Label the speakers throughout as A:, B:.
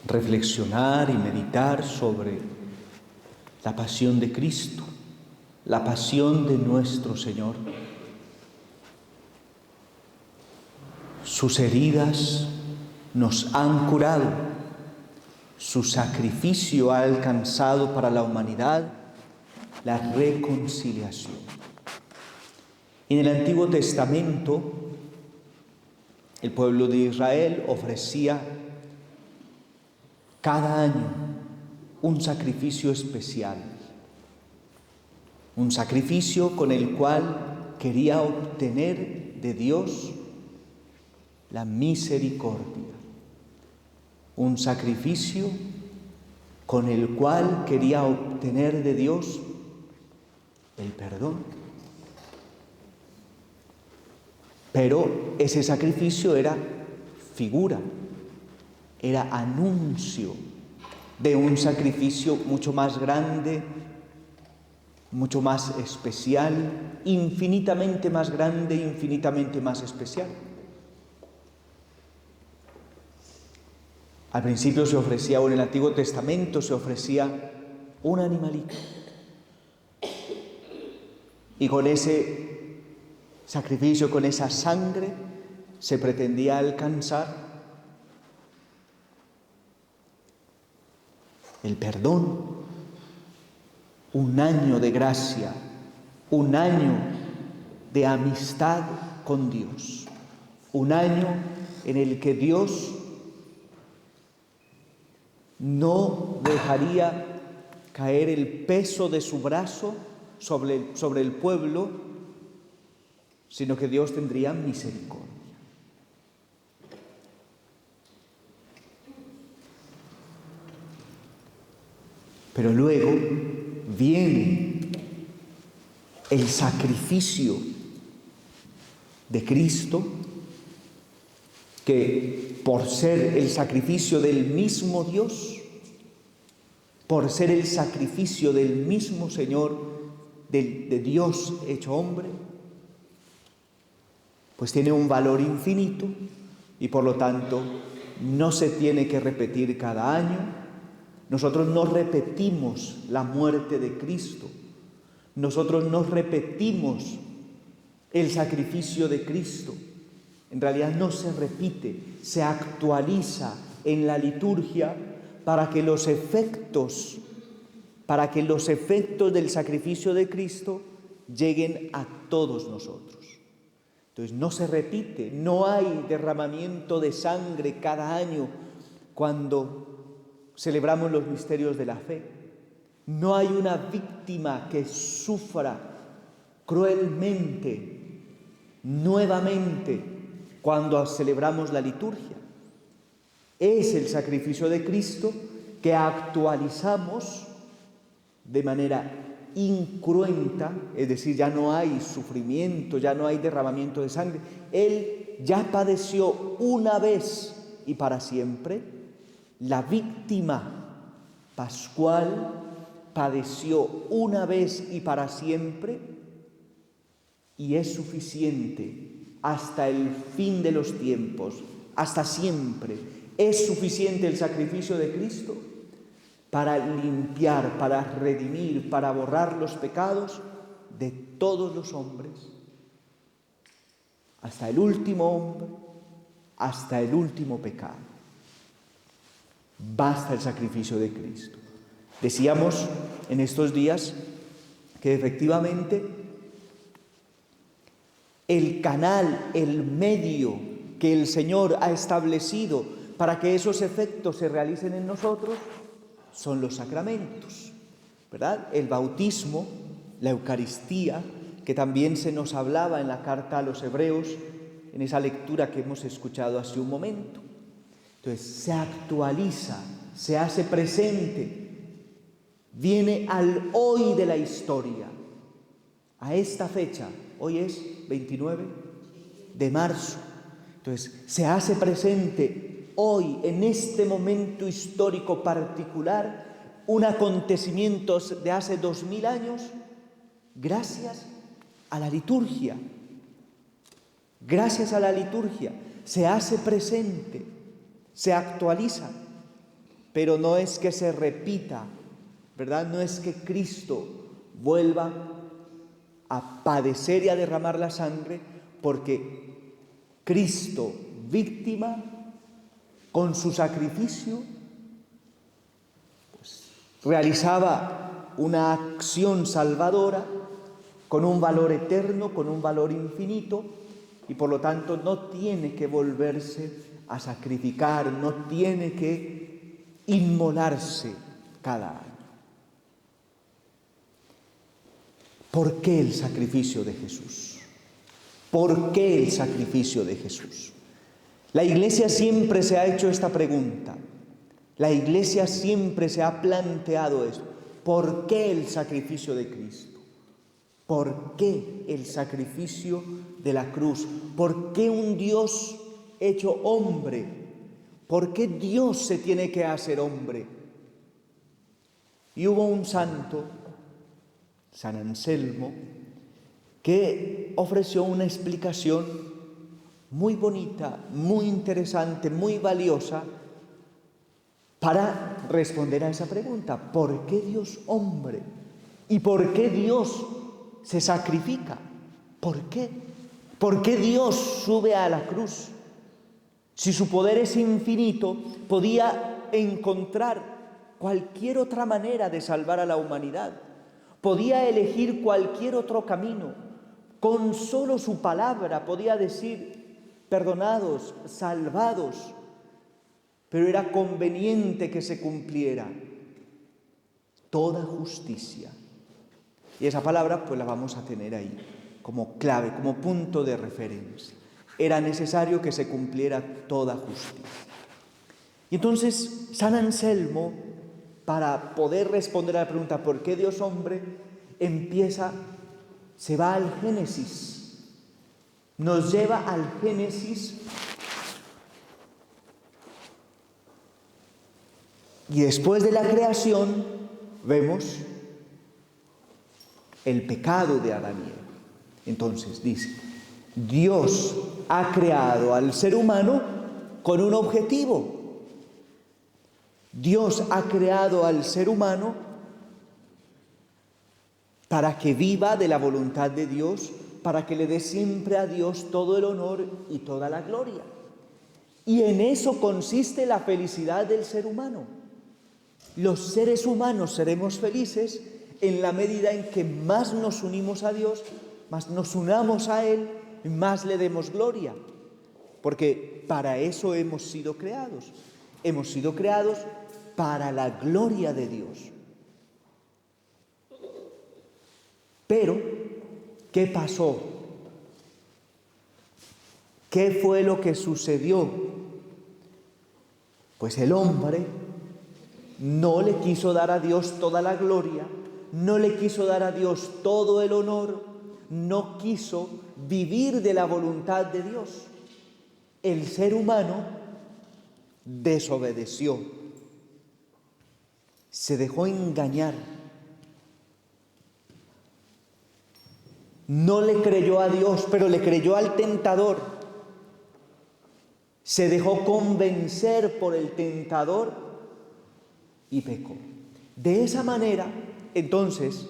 A: reflexionar y meditar sobre la pasión de Cristo, la pasión de nuestro Señor. Sus heridas nos han curado, su sacrificio ha alcanzado para la humanidad la reconciliación. En el Antiguo Testamento, el pueblo de Israel ofrecía cada año un sacrificio especial, un sacrificio con el cual quería obtener de Dios la misericordia, un sacrificio con el cual quería obtener de Dios el perdón. Pero ese sacrificio era figura, era anuncio de un sacrificio mucho más grande, mucho más especial, infinitamente más grande, infinitamente más especial. Al principio se ofrecía, o en el Antiguo Testamento se ofrecía un animalito. Y con ese sacrificio, con esa sangre, se pretendía alcanzar el perdón, un año de gracia, un año de amistad con Dios, un año en el que Dios no dejaría caer el peso de su brazo sobre el pueblo, sino que Dios tendría misericordia. Pero luego viene el sacrificio de Cristo, que por ser el sacrificio del mismo Dios, por ser el sacrificio del mismo Señor, de Dios hecho hombre, pues tiene un valor infinito y por lo tanto no se tiene que repetir cada año. Nosotros no repetimos la muerte de Cristo, nosotros no repetimos el sacrificio de Cristo. En realidad no se repite, se actualiza en la liturgia para que los efectos del sacrificio de Cristo lleguen a todos nosotros. Entonces no se repite, no hay derramamiento de sangre cada año cuando celebramos los misterios de la fe. No hay una víctima que sufra cruelmente, nuevamente, cuando celebramos la liturgia. Es el sacrificio de Cristo que actualizamos de manera incruenta, es decir, ya no hay sufrimiento, ya no hay derramamiento de sangre. Él ya padeció una vez y para siempre. La víctima pascual padeció una vez y para siempre, y es suficiente hasta el fin de los tiempos, hasta siempre. Es suficiente el sacrificio de Cristo para limpiar, para redimir, para borrar los pecados de todos los hombres, hasta el último hombre, hasta el último pecado. Basta el sacrificio de Cristo. Decíamos en estos días que efectivamente el canal, el medio que el Señor ha establecido para que esos efectos se realicen en nosotros son los sacramentos, ¿verdad? El bautismo, la Eucaristía, que también se nos hablaba en la carta a los Hebreos, en esa lectura que hemos escuchado hace un momento. Entonces se actualiza, se hace presente, viene al hoy de la historia, a esta fecha. Hoy es 29 de marzo. Entonces se hace presente hoy, en este momento histórico particular, un acontecimiento de hace 2000 años, gracias a la liturgia. Gracias a la liturgia se hace presente, se actualiza. pero no es que se repita, ¿verdad? No es que Cristo vuelva a padecer y a derramar la sangre, porque Cristo, víctima, con su sacrificio, pues, realizaba una acción salvadora con un valor eterno, con un valor infinito, y por lo tanto no tiene que volverse a sacrificar, no tiene que inmolarse cada año. ¿Por qué el sacrificio de Jesús? ¿Por qué el sacrificio de Jesús? La Iglesia siempre se ha hecho esta pregunta. La Iglesia siempre se ha planteado esto. ¿Por qué el sacrificio de Cristo? ¿Por qué el sacrificio de la cruz? ¿Por qué un Dios hecho hombre? ¿Por qué Dios se tiene que hacer hombre? Y hubo un santo, San Anselmo, que ofreció una explicación muy bonita, muy interesante, muy valiosa para responder a esa pregunta. ¿Por qué Dios hombre? ¿Y por qué Dios se sacrifica? ¿Por qué? ¿Por qué Dios sube a la cruz? Si su poder es infinito, podía encontrar cualquier otra manera de salvar a la humanidad. Podía elegir cualquier otro camino. Con solo su palabra podía decir: perdonados, salvados. Pero era conveniente que se cumpliera toda justicia. Y esa palabra pues la vamos a tener ahí como clave, como punto de referencia. Era necesario que se cumpliera toda justicia. Y entonces San Anselmo, para poder responder a la pregunta ¿por qué Dios hombre?, se va al Génesis, nos lleva al Génesis, y después de la creación vemos el pecado de Adán y Eva. Entonces dice, Dios ha creado al ser humano con un objetivo. Dios ha creado al ser humano para que viva de la voluntad de Dios, para que le dé siempre a Dios todo el honor y toda la gloria. Y en eso consiste la felicidad del ser humano. Los seres humanos seremos felices en la medida en que más nos unimos a Dios, más nos unamos a Él, más le demos gloria. Porque para eso hemos sido creados. Hemos sido creados para la gloria de Dios. Pero, ¿qué pasó? ¿Qué fue lo que sucedió? Pues el hombre no le quiso dar a Dios toda la gloria, no le quiso dar a Dios todo el honor, no quiso vivir de la voluntad de Dios. El ser humano desobedeció, se dejó engañar, no le creyó a Dios, pero le creyó al tentador, se dejó convencer por el tentador y pecó. De esa manera, entonces,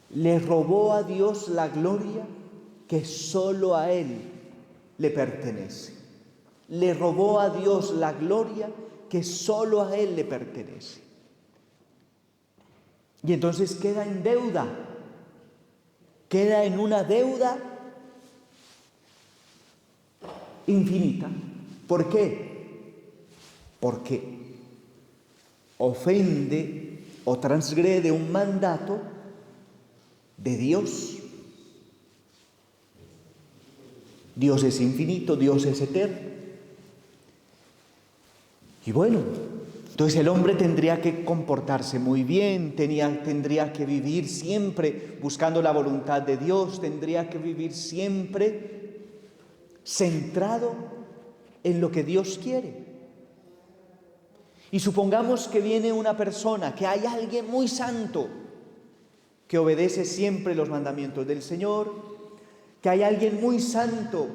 A: le robó a Dios la gloria que solo a Él le pertenece. Le robó a Dios la gloria que solo a Él le pertenece. Y entonces queda en deuda, queda en una deuda infinita. ¿Por qué? Porque ofende o transgrede un mandato de Dios. Dios es infinito, Dios es eterno. Y bueno, entonces el hombre tendría que comportarse muy bien, tendría que vivir siempre buscando la voluntad de Dios, tendría que vivir siempre centrado en lo que Dios quiere. Y supongamos que viene una persona, que hay alguien muy santo, que obedece siempre los mandamientos del Señor, que hay alguien muy santo,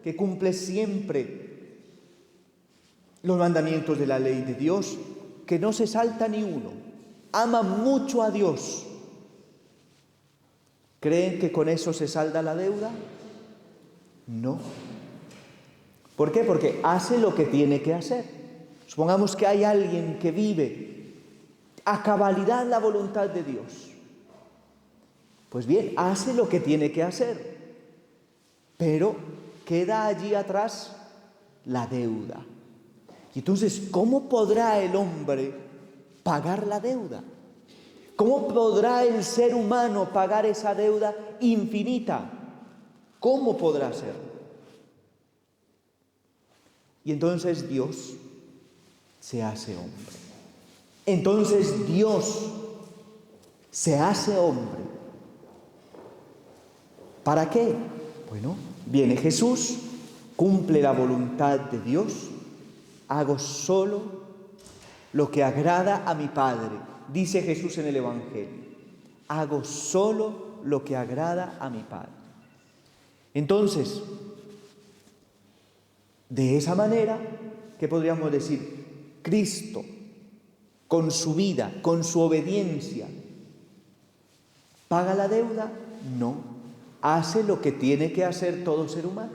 A: que cumple siempre los mandamientos de la ley de Dios, que no se salta ni uno, ama mucho a Dios. ¿Creen que con eso se salda la deuda? No. ¿Por qué? Porque hace lo que tiene que hacer. Supongamos que hay alguien que vive a cabalidad la voluntad de Dios. Pues bien, hace lo que tiene que hacer, pero queda allí atrás la deuda. Y entonces, ¿cómo podrá el hombre pagar la deuda? ¿Cómo podrá el ser humano pagar esa deuda infinita? ¿Cómo podrá ser? Y entonces Dios se hace hombre. Entonces Dios se hace hombre. ¿Para qué? Bueno, viene Jesús, cumple la voluntad de Dios, hago solo lo que agrada a mi Padre, dice Jesús en el Evangelio. Hago solo lo que agrada a mi Padre. Entonces, de esa manera, ¿qué podríamos decir? Cristo, con su vida, con su obediencia, ¿paga la deuda? No. Hace lo que tiene que hacer todo ser humano.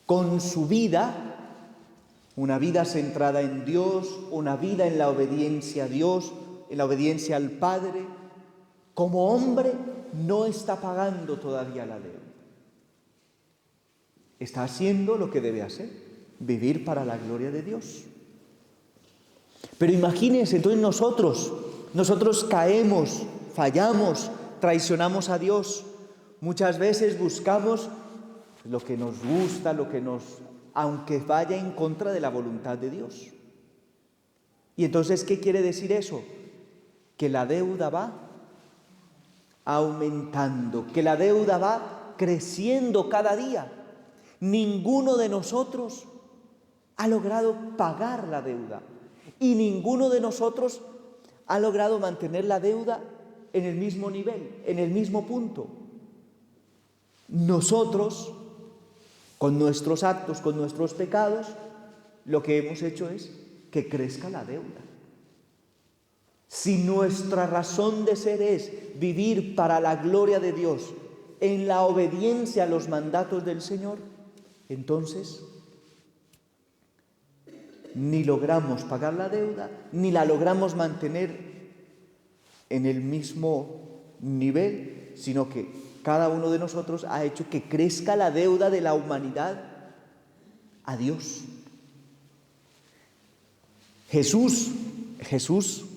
A: Con su vida, una vida centrada en Dios, una vida en la obediencia a Dios, en la obediencia al Padre, como hombre no está pagando todavía la deuda. Está haciendo lo que debe hacer, vivir para la gloria de Dios. Pero imagínense, entonces nosotros caemos, fallamos, traicionamos a Dios. Muchas veces buscamos lo que nos gusta, aunque vaya en contra de la voluntad de Dios. Y entonces, ¿qué quiere decir eso? Que la deuda va aumentando, que la deuda va creciendo cada día. Ninguno de nosotros ha logrado pagar la deuda y ninguno de nosotros ha logrado mantener la deuda en el mismo nivel, en el mismo punto. Nosotros, con nuestros actos, con nuestros pecados, lo que hemos hecho es que crezca la deuda. Si nuestra razón de ser es vivir para la gloria de Dios, en la obediencia a los mandatos del Señor, entonces ni logramos pagar la deuda, ni la logramos mantener en el mismo nivel, sino que cada uno de nosotros ha hecho que crezca la deuda de la humanidad a Dios. Jesús,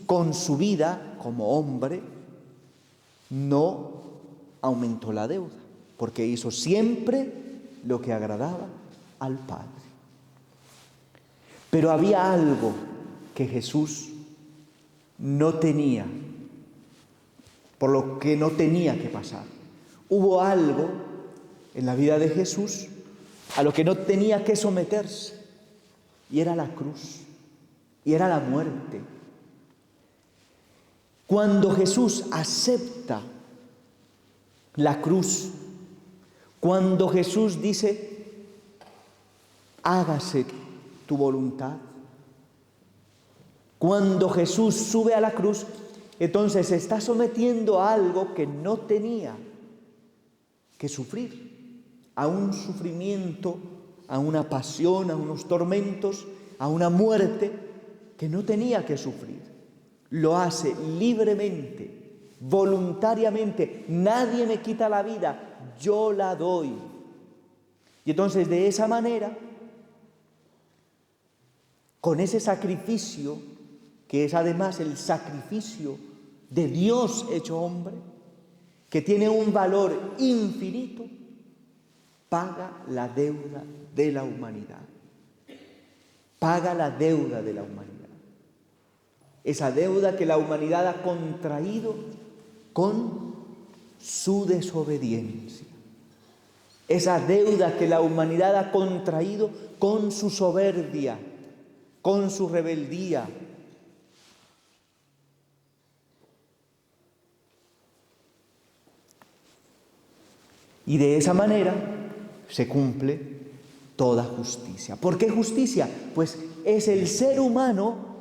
A: con su vida como hombre, no aumentó la deuda, porque hizo siempre lo que agradaba al Padre. Pero había algo que Jesús no tenía, por lo que no tenía que pasar. Hubo algo en la vida de Jesús a lo que no tenía que someterse, y era la cruz, y era la muerte. Cuando Jesús acepta la cruz, cuando Jesús dice, hágase tu voluntad, cuando Jesús sube a la cruz, entonces se está sometiendo a algo que no tenía que sufrir, a un sufrimiento, a una pasión, a unos tormentos, a una muerte que no tenía que sufrir. Lo hace libremente, voluntariamente. Nadie me quita la vida, yo la doy. Y entonces de esa manera, con ese sacrificio, que es además el sacrificio de Dios hecho hombre, que tiene un valor infinito, paga la deuda de la humanidad. Paga la deuda de la humanidad. Esa deuda que la humanidad ha contraído con su desobediencia. Esa deuda que la humanidad ha contraído con su soberbia, con su rebeldía. Y de esa manera se cumple toda justicia. ¿Por qué justicia? Pues es el ser humano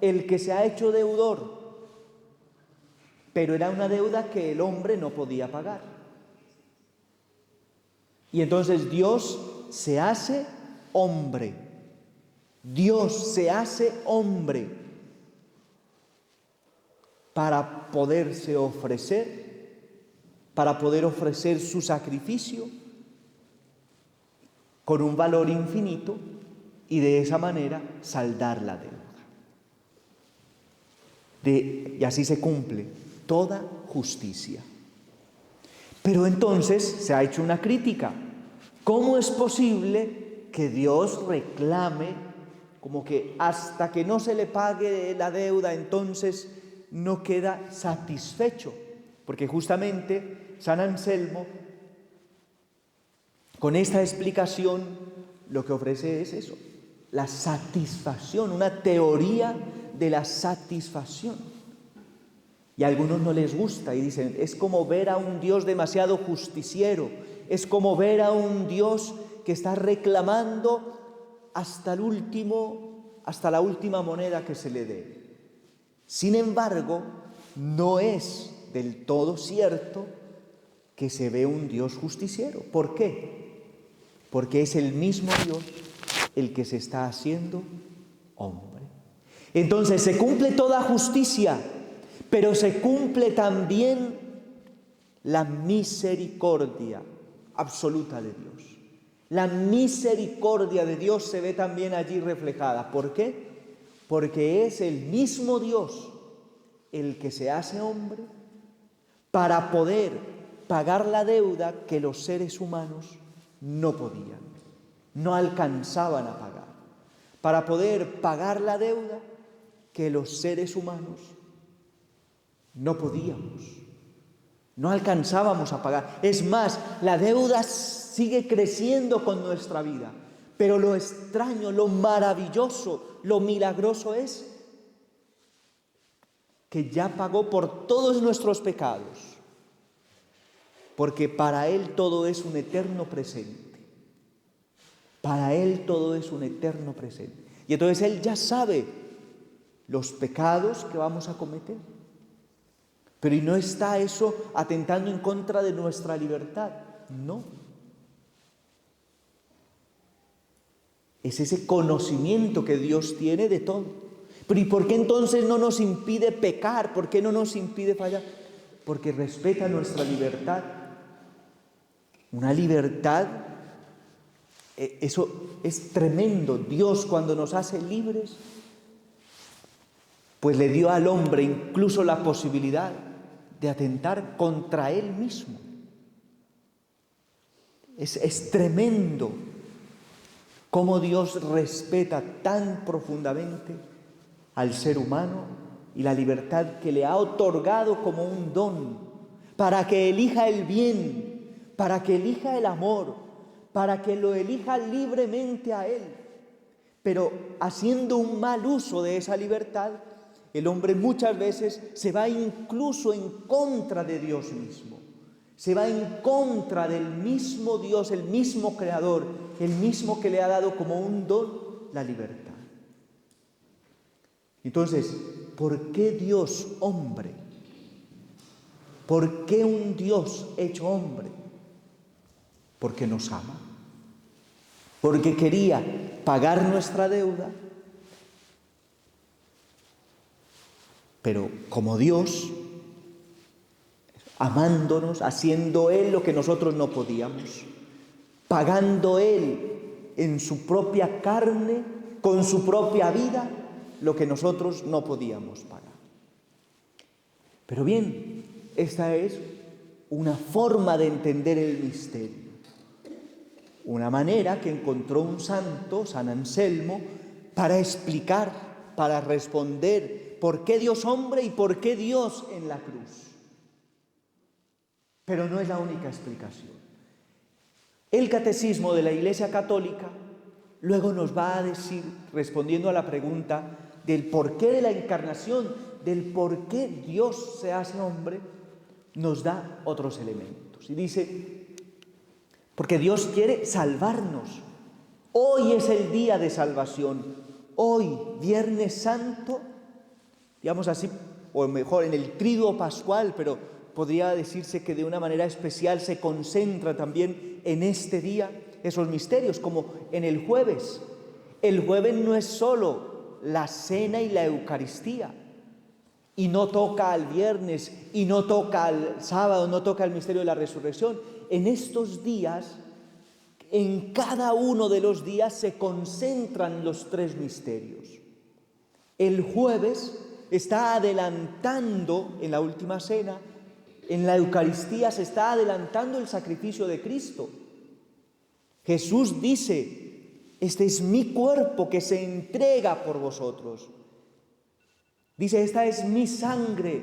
A: el que se ha hecho deudor. Pero era una deuda que el hombre no podía pagar. Y entonces Dios se hace hombre. Dios se hace hombre para poderse ofrecer, para poder ofrecer su sacrificio con un valor infinito y de esa manera saldar la deuda. Y así se cumple toda justicia. Pero entonces se ha hecho una crítica. ¿Cómo es posible que Dios reclame como que hasta que no se le pague la deuda entonces no queda satisfecho? Porque justamente San Anselmo, con esta explicación, lo que ofrece es eso, la satisfacción, una teoría de la satisfacción. Y a algunos no les gusta y dicen, es como ver a un Dios demasiado justiciero, es como ver a un Dios que está reclamando hasta la última moneda que se le dé. Sin embargo, no es del todo cierto que se ve un Dios justiciero. ¿Por qué? Porque es el mismo Dios el que se está haciendo hombre. Entonces se cumple toda justicia, pero se cumple también la misericordia absoluta de Dios. La misericordia de Dios se ve también allí reflejada. ¿Por qué? Porque es el mismo Dios el que se hace hombre para poder pagar la deuda que los seres humanos no podían, no alcanzaban a pagar. Para poder pagar la deuda que los seres humanos no podíamos, no alcanzábamos a pagar. Es más, la deuda sigue creciendo con nuestra vida, pero lo extraño, lo maravilloso, lo milagroso es que ya pagó por todos nuestros pecados, porque para Él todo es un eterno presente. Para Él todo es un eterno presente. Y entonces Él ya sabe los pecados que vamos a cometer. Pero ¿y no está eso atentando en contra de nuestra libertad? No. Es ese conocimiento que Dios tiene de todo. Pero ¿y por qué entonces no nos impide pecar? ¿Por qué no nos impide fallar? Porque respeta nuestra libertad. Una libertad, eso es tremendo. Dios, cuando nos hace libres, pues le dio al hombre incluso la posibilidad de atentar contra él mismo. Es tremendo cómo Dios respeta tan profundamente al ser humano y la libertad que le ha otorgado como un don, para que elija el bien, para que elija el amor, para que lo elija libremente a Él. Pero haciendo un mal uso de esa libertad, el hombre muchas veces se va incluso en contra de Dios mismo. Se va en contra del mismo Dios, el mismo Creador, el mismo que le ha dado como un don la libertad. Entonces, ¿por qué Dios hombre? ¿Por qué un Dios hecho hombre? Porque nos ama. Porque quería pagar nuestra deuda. Pero como Dios, amándonos, haciendo Él lo que nosotros no podíamos, pagando Él en su propia carne, con su propia vida, lo que nosotros no podíamos pagar. Pero bien, esta es una forma de entender el misterio. Una manera que encontró un santo, San Anselmo, para explicar, para responder por qué Dios hombre y por qué Dios en la cruz. Pero no es la única explicación. El Catecismo de la Iglesia Católica luego nos va a decir, respondiendo a la pregunta del porqué de la encarnación, del por qué Dios se hace hombre, nos da otros elementos. Y dice, porque Dios quiere salvarnos. Hoy es el día de salvación. Hoy, Viernes Santo, digamos así, o mejor, en el Triduo Pascual, pero podría decirse que de una manera especial se concentra también en este día esos misterios, como en el jueves. El jueves no es solo la cena y la Eucaristía, y no toca al viernes, y no toca al sábado, no toca el misterio de la resurrección. En estos días, en cada uno de los días se concentran los tres misterios. El jueves está adelantando en la última cena, en la Eucaristía se está adelantando el sacrificio de Cristo. Jesús dice: este es mi cuerpo que se entrega por vosotros. Dice: esta es mi sangre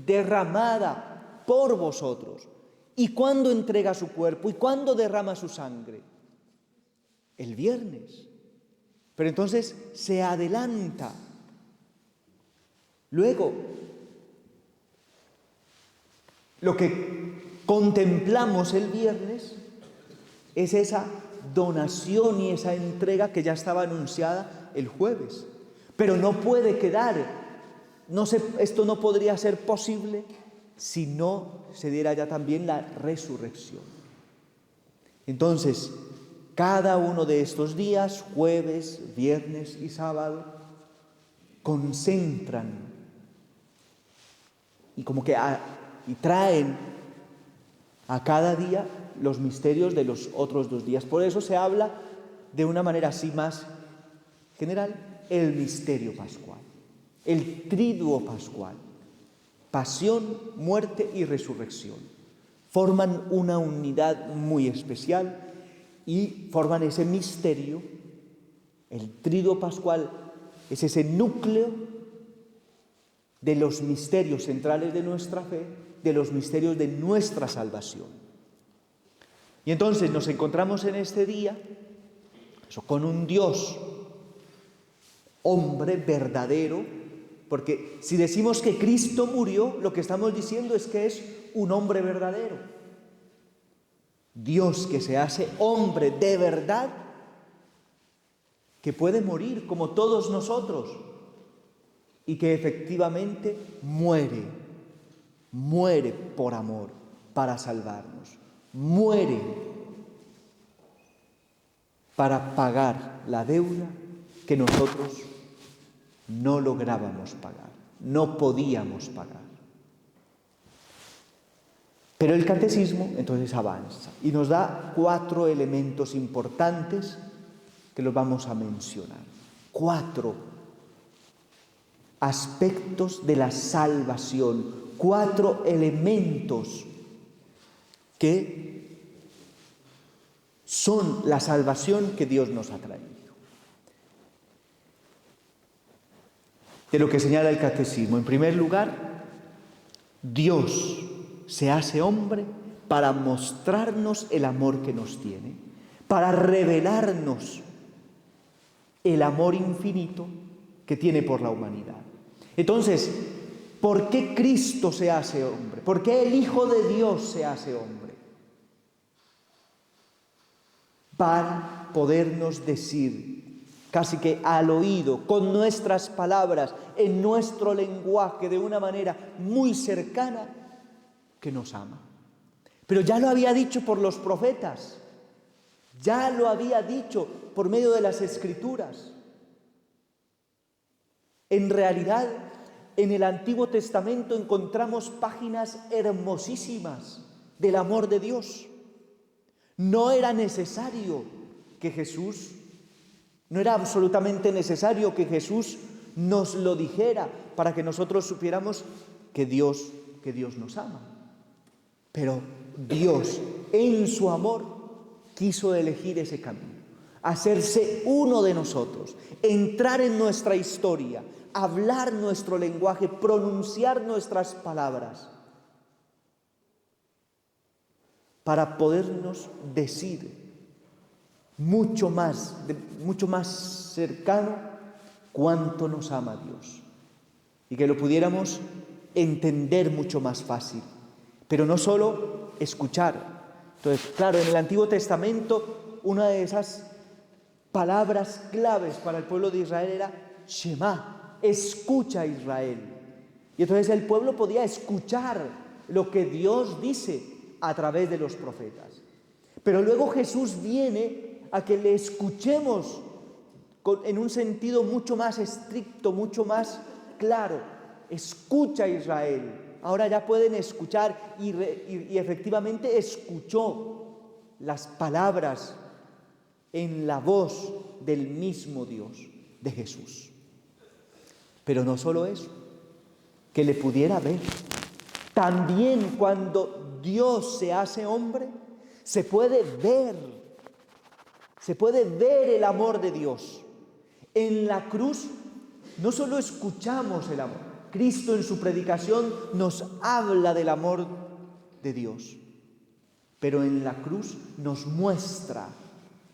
A: derramada por vosotros. ¿Y cuándo entrega su cuerpo? ¿Y cuándo derrama su sangre? El viernes. Pero entonces se adelanta. Luego, lo que contemplamos el viernes es esa donación y esa entrega que ya estaba anunciada el jueves. Pero no puede quedar, esto no podría ser posible si no se diera ya también la resurrección. Entonces, cada uno de estos días, jueves, viernes y sábado, concentran y como que y traen a cada día los misterios de los otros 2 días. Por eso se habla de una manera así más general, el misterio pascual, el triduo pascual, pasión, muerte y resurrección. Forman una unidad muy especial y forman ese misterio. El triduo pascual es ese núcleo de los misterios centrales de nuestra fe, de los misterios de nuestra salvación. Y entonces nos encontramos en este día con un Dios, hombre verdadero, porque si decimos que Cristo murió, lo que estamos diciendo es que es un hombre verdadero. Dios que se hace hombre de verdad, que puede morir como todos nosotros y que efectivamente muere por amor, para salvarnos, muere para pagar la deuda que nosotros no lográbamos pagar, no podíamos pagar. Pero el catecismo entonces avanza y nos da 4 elementos importantes que los vamos a mencionar. 4 aspectos de la salvación, 4 elementos que son la salvación que Dios nos ha traído. De lo que señala el catecismo, en primer lugar, Dios se hace hombre para mostrarnos el amor que nos tiene, para revelarnos el amor infinito que tiene por la humanidad. Entonces, ¿por qué Cristo se hace hombre? ¿Por qué el Hijo de Dios se hace hombre? Para podernos decir, casi que al oído, con nuestras palabras, en nuestro lenguaje, de una manera muy cercana, que nos ama. Pero ya lo había dicho por los profetas, ya lo había dicho por medio de las Escrituras. En realidad, en el Antiguo Testamento encontramos páginas hermosísimas del amor de Dios. No era necesario que Jesús, no era absolutamente necesario que Jesús nos lo dijera para que nosotros supiéramos que Dios nos ama. Pero Dios, en su amor, quiso elegir ese camino, hacerse uno de nosotros, entrar en nuestra historia, hablar nuestro lenguaje, pronunciar nuestras palabras, para podernos decir mucho más cercano cuánto nos ama Dios y que lo pudiéramos entender mucho más fácil. Pero no solo escuchar, Entonces, claro, en el Antiguo Testamento, una de esas palabras claves para el pueblo de Israel era Shema, escucha Israel. Y entonces el pueblo podía escuchar lo que Dios dice a través de los profetas. Pero luego Jesús viene a que le escuchemos en un sentido mucho más estricto, mucho más claro. Escucha Israel. Ahora ya pueden escuchar y efectivamente escuchó las palabras en la voz del mismo Dios, de Jesús. Pero no solo eso, que le pudiera ver. También cuando Dios se hace hombre, se puede ver el amor de Dios. En la cruz no solo escuchamos el amor, Cristo en su predicación nos habla del amor de Dios, pero en la cruz nos muestra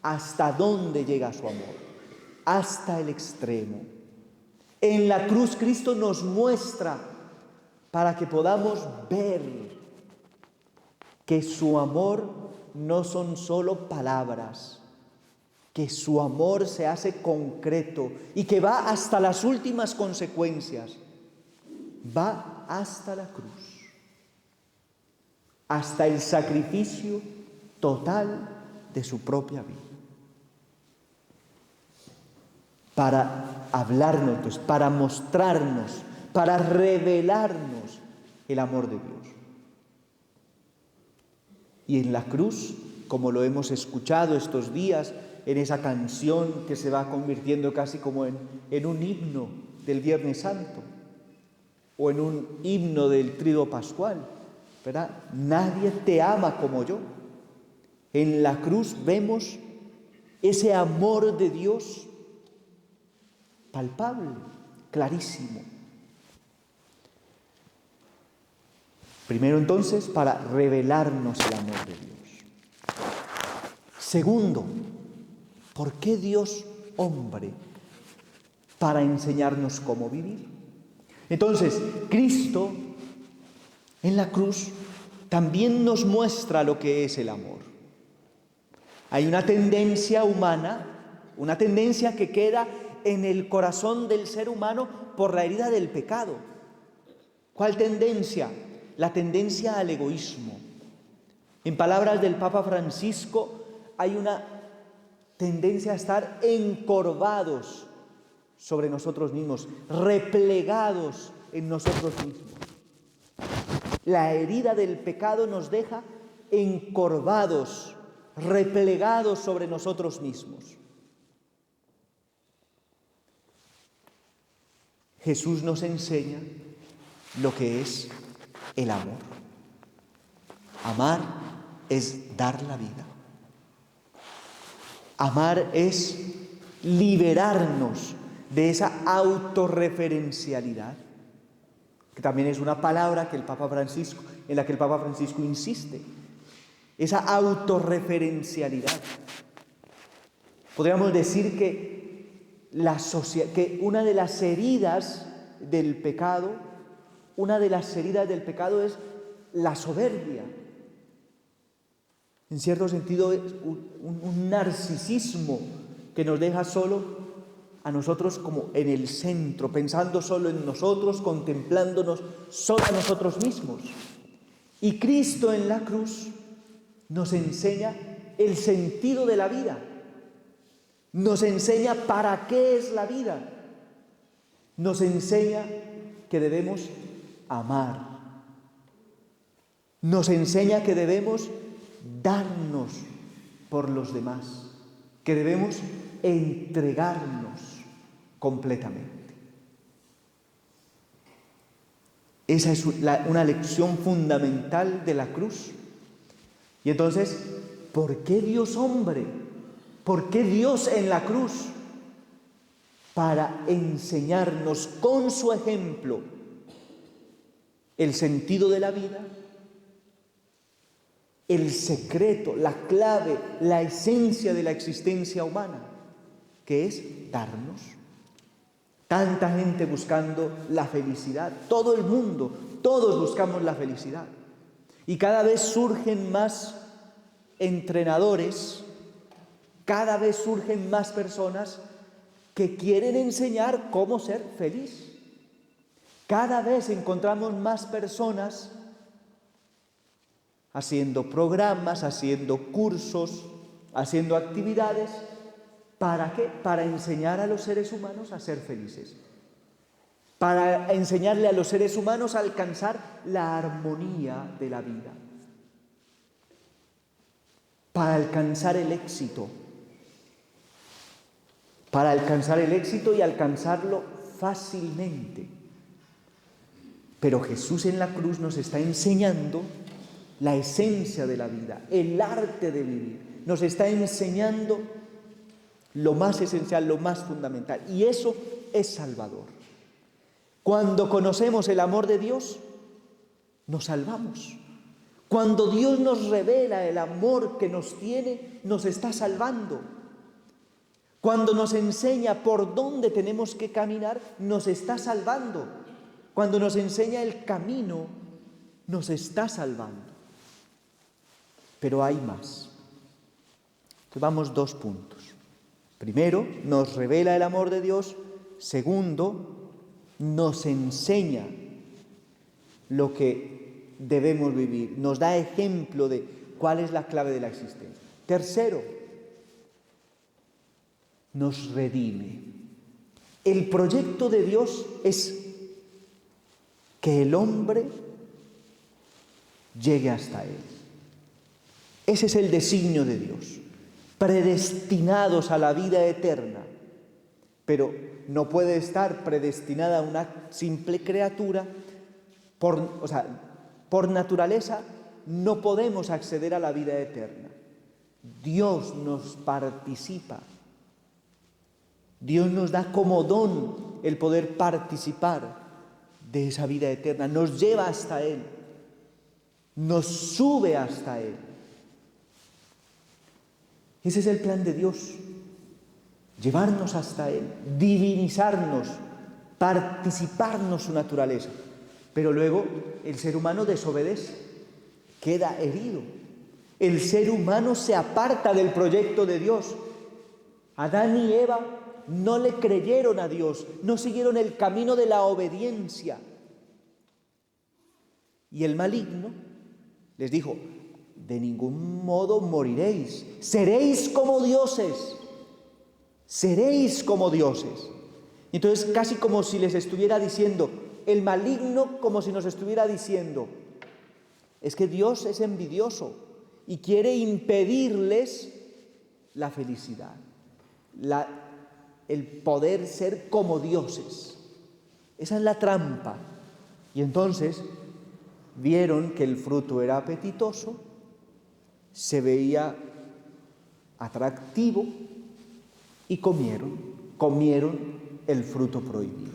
A: hasta dónde llega su amor, hasta el extremo. En la cruz Cristo nos muestra para que podamos ver que su amor no son solo palabras, que su amor se hace concreto y que va hasta las últimas consecuencias, va hasta la cruz, hasta el sacrificio total de su propia vida, para hablarnos, pues, para mostrarnos, para revelarnos el amor de Dios. Y en la cruz, como lo hemos escuchado estos días, en esa canción que se va convirtiendo casi como en un himno del Viernes Santo, o en un himno del Tríodo Pascual, ¿verdad? Nadie te ama como yo. En la cruz vemos ese amor de Dios palpable, clarísimo. Primero entonces, para revelarnos el amor de Dios. Segundo, ¿por qué Dios hombre? Para enseñarnos cómo vivir. Entonces, Cristo en la cruz también nos muestra lo que es el amor. Hay una tendencia humana, una tendencia que queda en el corazón del ser humano por la herida del pecado. ¿Cuál tendencia? La tendencia al egoísmo. En palabras del Papa Francisco, hay una tendencia a estar encorvados sobre nosotros mismos, replegados en nosotros mismos. La herida del pecado nos deja encorvados, replegados sobre nosotros mismos. Jesús nos enseña lo que es el amor. Amar es dar la vida. Amar es liberarnos de esa autorreferencialidad, que también es una palabra en la que el Papa Francisco insiste. Esa autorreferencialidad. Podríamos decir que una de las heridas del pecado es la soberbia. En cierto sentido es un narcisismo que nos deja solo a nosotros como en el centro, pensando solo en nosotros, contemplándonos solo a nosotros mismos. Y Cristo en la cruz nos enseña el sentido de la vida, nos enseña para qué es la vida, nos enseña que debemos amar, nos enseña que debemos darnos por los demás, que debemos entregarnos completamente. Esa es una lección fundamental de la cruz. Y entonces, ¿por qué Dios hombre? ¿Por qué Dios en la cruz? Para enseñarnos con su ejemplo el sentido de la vida, el secreto, la clave, la esencia de la existencia humana, que es darnos. Tanta gente buscando la felicidad, todo el mundo, todos buscamos la felicidad. Y cada vez surgen más entrenadores, cada vez surgen más personas que quieren enseñar cómo ser feliz. Cada vez encontramos más personas haciendo programas, haciendo cursos, haciendo actividades. ¿Para qué? Para enseñar a los seres humanos a ser felices. Para enseñarle a los seres humanos a alcanzar la armonía de la vida. Para alcanzar el éxito. Para alcanzar el éxito y alcanzarlo fácilmente. Pero Jesús en la cruz nos está enseñando la esencia de la vida, el arte de vivir. Nos está enseñando lo más esencial, lo más fundamental. Y eso es salvador. Cuando conocemos el amor de Dios, nos salvamos. Cuando Dios nos revela el amor que nos tiene, nos está salvando. Cuando nos enseña por dónde tenemos que caminar, nos está salvando. Cuando nos enseña el camino, nos está salvando. Pero hay más. Entonces vamos 2 puntos. Primero, nos revela el amor de Dios. Segundo, nos enseña lo que debemos vivir. Nos da ejemplo de cuál es la clave de la existencia. Tercero, nos redime. El proyecto de Dios es que el hombre llegue hasta Él. Ese es el designio de Dios. Predestinados a la vida eterna. Pero no puede estar predestinada a una simple criatura. Por naturaleza no podemos acceder a la vida eterna. Dios nos participa. Dios nos da como don el poder participar de esa vida eterna. Nos lleva hasta Él. Nos sube hasta Él. Ese es el plan de Dios. Llevarnos hasta Él, divinizarnos, participarnos su naturaleza. Pero luego el ser humano desobedece, queda herido. El ser humano se aparta del proyecto de Dios. Adán y Eva no le creyeron a Dios, no siguieron el camino de la obediencia. Y el maligno les dijo: de ningún modo moriréis, seréis como dioses. Seréis como dioses. Entonces, casi como si les estuviera diciendo, el maligno como si nos estuviera diciendo, es que Dios es envidioso y quiere impedirles la felicidad, el poder ser como dioses. Esa es la trampa. Y entonces vieron que el fruto era apetitoso, se veía atractivo, y comieron el fruto prohibido.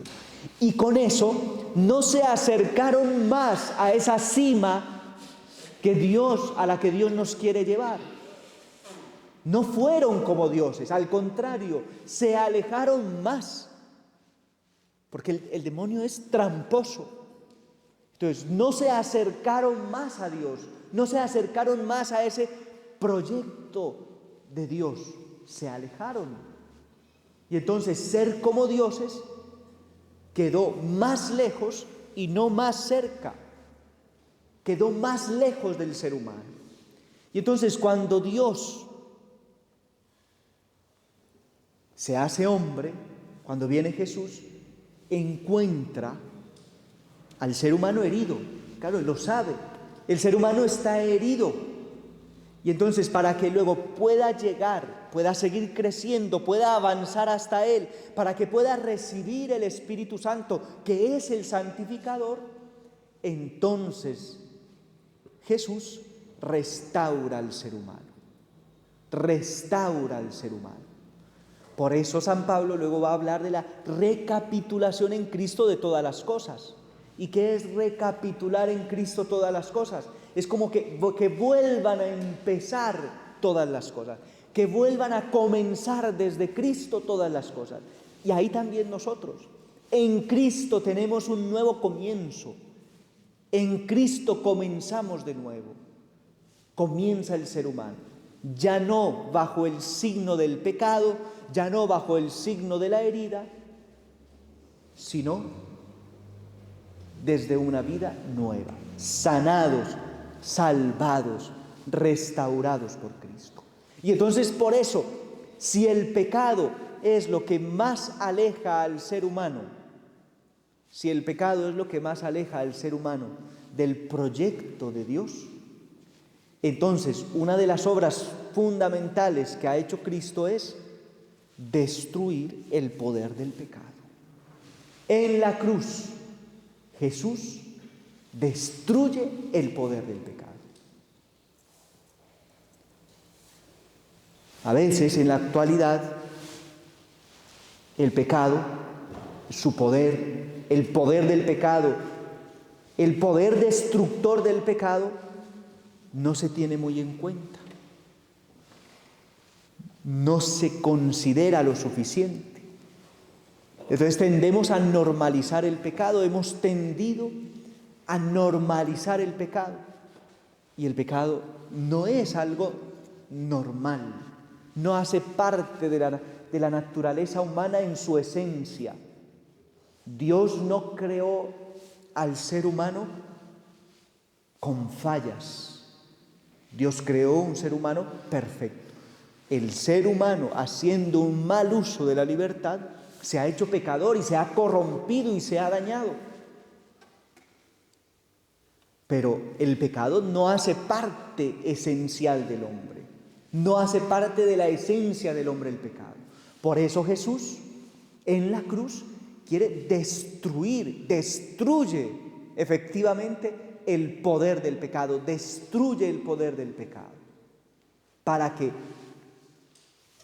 A: Y con eso no se acercaron más a esa cima a la que Dios nos quiere llevar. No fueron como dioses, al contrario, se alejaron más. Porque el demonio es tramposo. Entonces, no se acercaron más a Dios, no se acercaron más a ese proyecto de Dios, se alejaron. Y entonces ser como dioses quedó más lejos y no más cerca. Quedó más lejos del ser humano. Y entonces cuando Dios se hace hombre, cuando viene Jesús, encuentra al ser humano herido. Claro, él lo sabe. El ser humano está herido. Y entonces para que luego pueda llegar, pueda seguir creciendo, pueda avanzar hasta Él, para que pueda recibir el Espíritu Santo, que es el santificador, entonces Jesús restaura al ser humano. Restaura al ser humano. Por eso San Pablo luego va a hablar de la recapitulación en Cristo de todas las cosas. ¿Y qué es recapitular en Cristo todas las cosas? Es como que vuelvan a empezar todas las cosas, que vuelvan a comenzar desde Cristo todas las cosas. Y ahí también nosotros, en Cristo tenemos un nuevo comienzo, en Cristo comenzamos de nuevo, comienza el ser humano. ya no bajo el signo del pecado, ya no bajo el signo de la herida, sino desde una vida nueva, sanados, salvados, restaurados por Cristo. Y entonces por eso, si el pecado es lo que más aleja al ser humano, si el pecado es lo que más aleja al ser humano del proyecto de Dios, entonces una de las obras fundamentales que ha hecho Cristo es destruir el poder del pecado. En la cruz, Jesús destruye el poder del pecado. A veces, en la actualidad, el pecado, su poder, el poder del pecado, el poder destructor del pecado, no se tiene muy en cuenta. No se considera lo suficiente. Entonces tendemos a normalizar el pecado, hemos tendido a normalizar el pecado. Y el pecado no es algo normal, no hace parte de la naturaleza humana en su esencia. Dios no creó al ser humano con fallas. Dios creó un ser humano perfecto. El ser humano, haciendo un mal uso de la libertad, se ha hecho pecador y se ha corrompido y se ha dañado. Pero el pecado no hace parte esencial del hombre, no hace parte de la esencia del hombre el pecado. Por eso Jesús en la cruz quiere destruye efectivamente el poder del pecado, destruye el poder del pecado, para que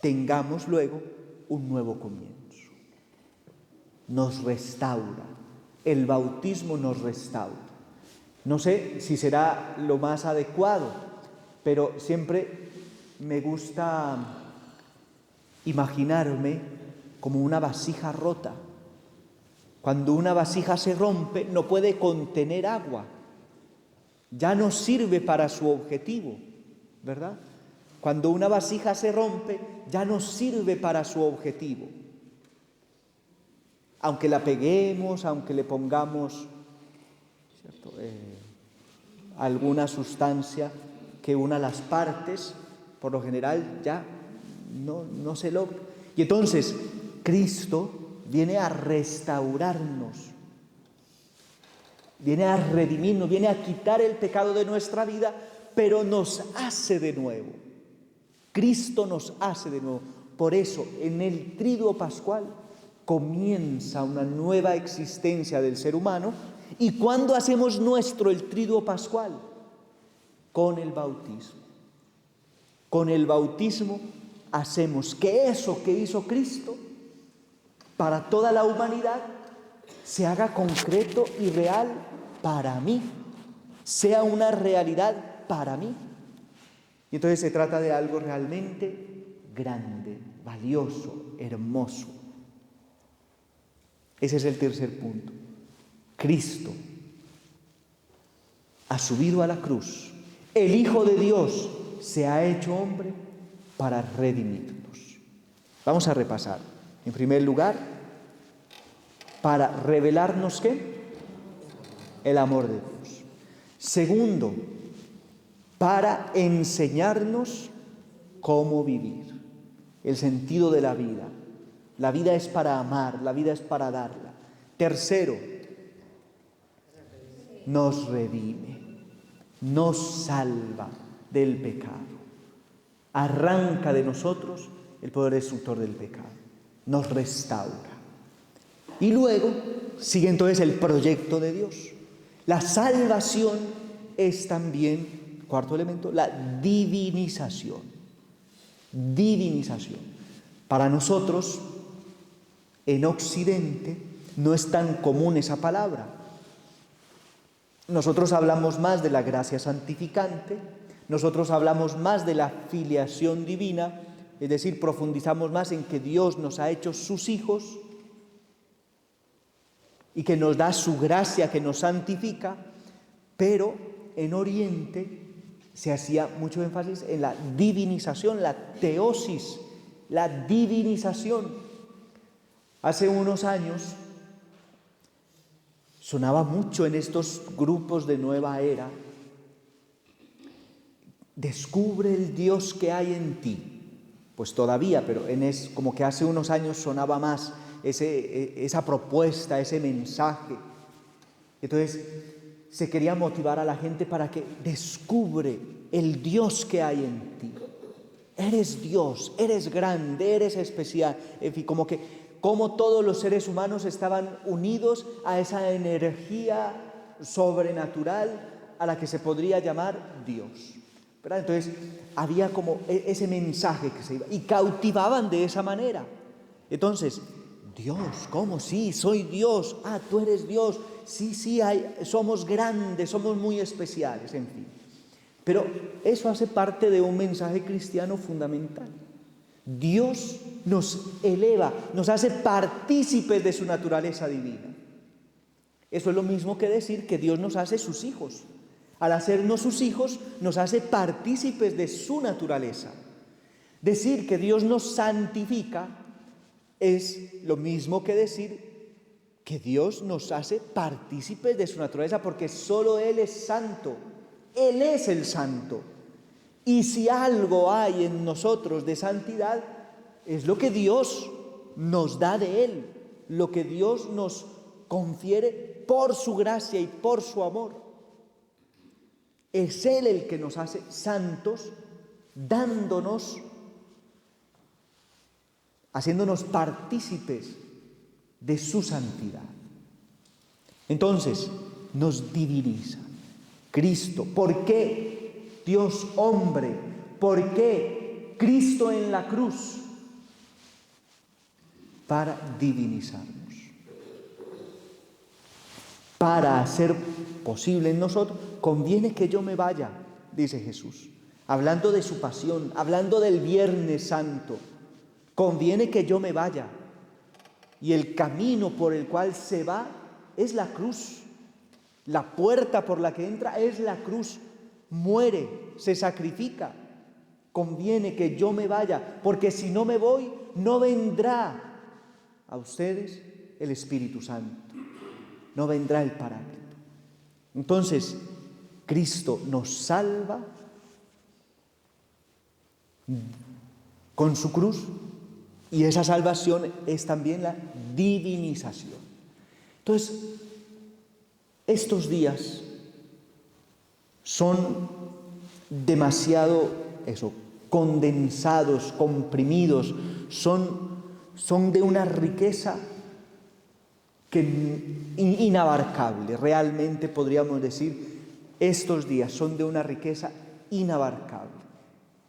A: tengamos luego un nuevo comienzo. Nos restaura, el bautismo nos restaura. No sé si será lo más adecuado, pero siempre me gusta imaginarme como una vasija rota. Cuando una vasija se rompe, no puede contener agua. Ya no sirve para su objetivo, ¿verdad? Cuando una vasija se rompe, ya no sirve para su objetivo. Aunque la peguemos, aunque le pongamos, ¿cierto?, alguna sustancia que una las partes, por lo general ya no se logra. Y entonces Cristo viene a restaurarnos, viene a redimirnos, viene a quitar el pecado de nuestra vida, pero nos hace de nuevo. Cristo nos hace de nuevo. Por eso, en el Triduo Pascual comienza una nueva existencia del ser humano. ¿Y cuándo hacemos nuestro el Triduo Pascual? Con el bautismo. Con el bautismo hacemos que eso que hizo Cristo para toda la humanidad se haga concreto y real para mí, sea una realidad para mí. Y entonces se trata de algo realmente grande, valioso, hermoso. Ese es el tercer punto. Cristo ha subido a la cruz. El Hijo de Dios se ha hecho hombre para redimirnos. Vamos a repasar. En primer lugar, para revelarnos ¿qué? El amor de Dios. Segundo, para enseñarnos cómo vivir, el sentido de la vida. La vida es para amar, la vida es para darla. Tercero, nos redime, nos salva del pecado, arranca de nosotros el poder destructor del pecado, nos restaura. Y luego sigue entonces el proyecto de Dios. La salvación es también, cuarto elemento, la divinización. Divinización. Para nosotros, en Occidente, no es tan común esa palabra. Nosotros hablamos más de la gracia santificante, nosotros hablamos más de la filiación divina, es decir, profundizamos más en que Dios nos ha hecho sus hijos y que nos da su gracia, que nos santifica, pero en Oriente se hacía mucho énfasis en la divinización, la teosis, la divinización. Hace unos años sonaba mucho en estos grupos de nueva era: descubre el Dios que hay en ti. Pues todavía, pero como que hace unos años sonaba más esa propuesta, ese mensaje. Entonces se quería motivar a la gente para que descubre el Dios que hay en ti. Eres Dios, eres grande, eres especial. En fin, como todos los seres humanos estaban unidos a esa energía sobrenatural a la que se podría llamar Dios, ¿verdad? Entonces había como ese mensaje que se iba, y cautivaban de esa manera. Entonces, Dios, ¿cómo? Sí, soy Dios. Ah, tú eres Dios. Sí, somos grandes, somos muy especiales, en fin. Pero eso hace parte de un mensaje cristiano fundamental. Dios nos eleva, nos hace partícipes de su naturaleza divina. Eso es lo mismo que decir que Dios nos hace sus hijos. Al hacernos sus hijos, nos hace partícipes de su naturaleza. Decir que Dios nos santifica es lo mismo que decir que Dios nos hace partícipes de su naturaleza, porque solo Él es santo. Él es el santo. Y si algo hay en nosotros de santidad, es lo que Dios nos da de Él, lo que Dios nos confiere por su gracia y por su amor. Es Él el que nos hace santos, haciéndonos partícipes de su santidad. Entonces, nos diviniza Cristo. ¿Por qué Dios hombre? ¿Por qué Cristo en la cruz? Para divinizarnos, para hacer posible en nosotros. Conviene que yo me vaya, dice Jesús, hablando de su pasión, hablando del Viernes Santo. Conviene que yo me vaya, y el camino por el cual se va es la cruz. La puerta por la que entra es la cruz. Muere, se sacrifica. Conviene que yo me vaya, porque si no me voy, no vendrá a ustedes el Espíritu Santo, no vendrá el Paráclito. Entonces, Cristo nos salva con su cruz, y esa salvación es también la divinización. Entonces, estos días son demasiado condensados, comprimidos, son de una riqueza inabarcable. Realmente podríamos decir, estos días son de una riqueza inabarcable,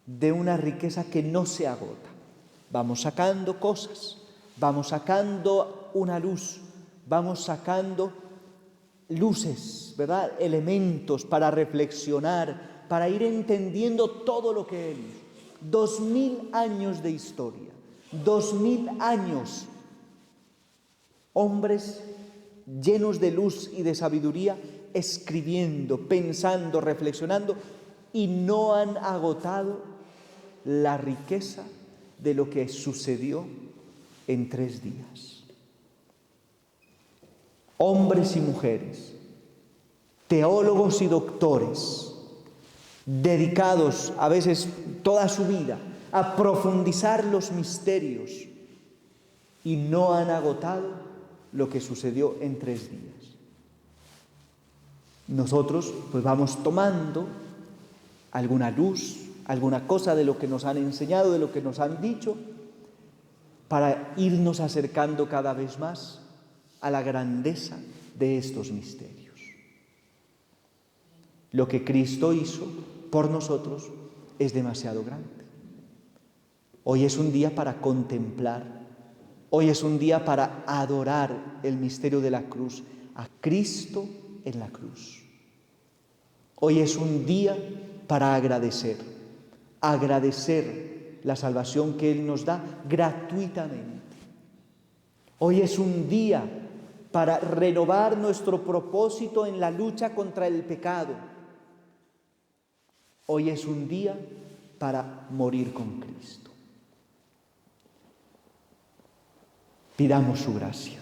A: de una riqueza que no se agota. Vamos sacando cosas, vamos sacando una luz, vamos sacando luces, ¿verdad? Elementos para reflexionar, para ir entendiendo todo lo que Él hizo. 2000 años de historia, 2000 años, hombres llenos de luz y de sabiduría, escribiendo, pensando, reflexionando, y no han agotado la riqueza de lo que sucedió en 3 días. Hombres y mujeres, teólogos y doctores, dedicados a veces toda su vida a profundizar los misterios, y no han agotado lo que sucedió en 3 días. Nosotros pues vamos tomando alguna luz, alguna cosa de lo que nos han enseñado, de lo que nos han dicho, para irnos acercando cada vez más a la grandeza de estos misterios. Lo que Cristo hizo por nosotros es demasiado grande. Hoy es un día para contemplar, hoy es un día para adorar el misterio de la cruz, a Cristo en la cruz. Hoy es un día para agradecer la salvación que Él nos da gratuitamente. Hoy es un día para renovar nuestro propósito en la lucha contra el pecado. Hoy es un día para morir con Cristo. Pidamos su gracia.